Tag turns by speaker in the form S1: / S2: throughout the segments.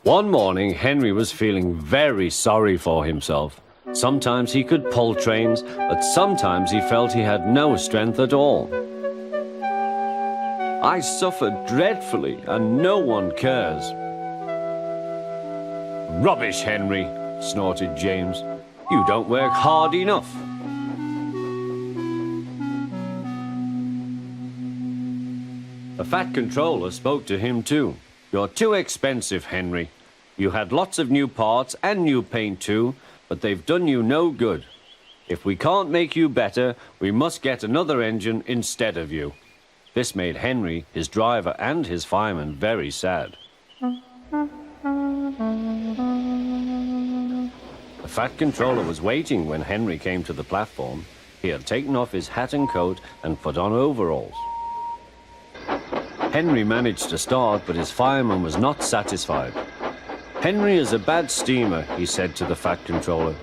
S1: One morning, Henry was feeling very sorry for himself. Sometimes he could pull trains, but sometimes he felt he had no strength at all. I suffer dreadfully, and no one cares. Rubbish, Henry, snorted James. You don't work hard enough. The Fat Controller spoke to him too. You're too expensive, Henry. You had lots of new parts and new paint too, but they've done you no good. If we can't make you better, we must get another engine instead of you. This made Henry, his driver, and his fireman very sad. The Fat Controller was waiting when Henry came to the platform. He had taken off his hat and coat and put on overalls. Henry managed to start, but his fireman was not satisfied. Henry is a bad steamer, he said to the Fat Controller.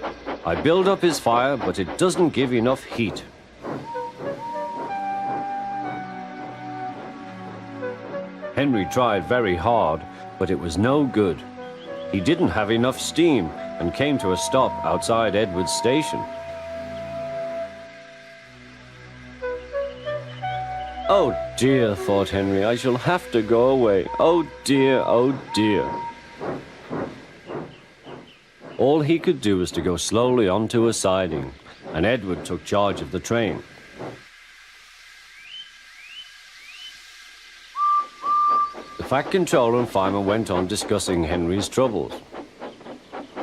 S1: I build up his fire, but it doesn't give enough heat. Henry tried very hard, but it was no good. He didn't have enough steam and came to a stop outside Edward's station. Oh dear, thought Henry, I shall have to go away. Oh dear, oh dear. All he could do was to go slowly onto a siding, and Edward took charge of the train. The Fat Controller and fireman went on discussing Henry's troubles.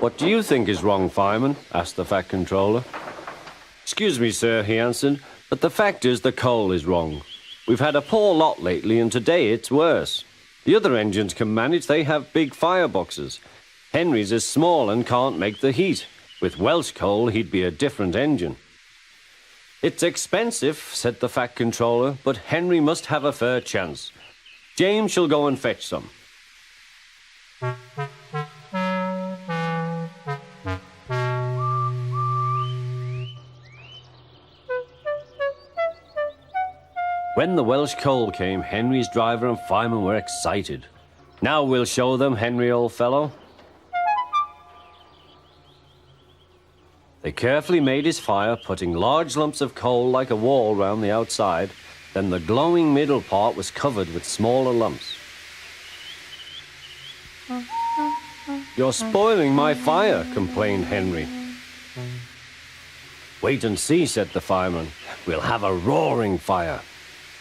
S1: What do you think is wrong, fireman? Asked the Fat Controller. Excuse me, sir, he answered, but the fact is the coal is wrong. We've had a poor lot lately, and today it's worse. The other engines can manage, they have big fireboxes. Henry's is small and can't make the heat. With Welsh coal, he'd be a different engine. It's expensive, said the Fat Controller, but Henry must have a fair chance. James shall go and fetch some. When the Welsh coal came, Henry's driver and fireman were excited. Now we'll show them, Henry, old fellow. They carefully made his fire, putting large lumps of coal like a wall round the outside. Then the glowing middle part was covered with smaller lumps. You're spoiling my fire, complained Henry. Wait and see, said the fireman. We'll have a roaring fire,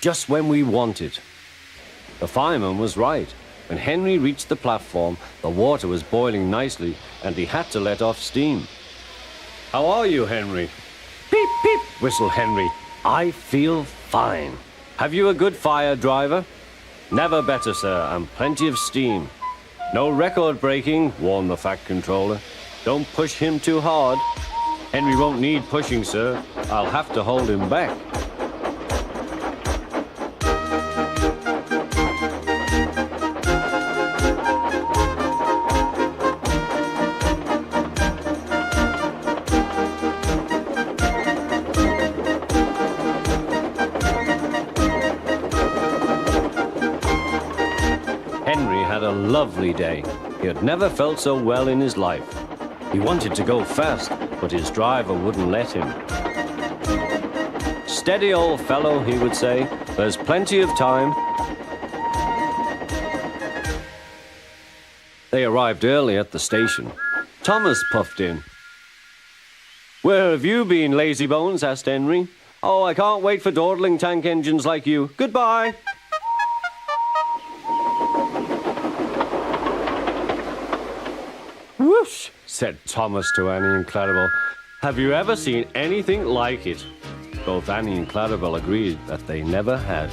S1: just when we want it. The fireman was right. When Henry reached the platform, the water was boiling nicely, and he had to let off steam. How are you, Henry? Peep, peep, whistled Henry. I feel fine. Have you a good fire, driver? Never better, sir, and plenty of steam. No record breaking, warned the Fat Controller. Don't push him too hard. Henry won't need pushing, sir. I'll have to hold him back. Henry had a lovely day. He had never felt so well in his life. He wanted to go fast, but his driver wouldn't let him. Steady, old fellow, he would say. There's plenty of time. They arrived early at the station. Thomas puffed in. Where have you been, lazybones? Asked Henry. Oh, I can't wait for dawdling tank engines like you. Goodbye. Whoosh, said Thomas to Annie and Clarabel. Have you ever seen anything like it? Both Annie and Clarabel agreed that they never had.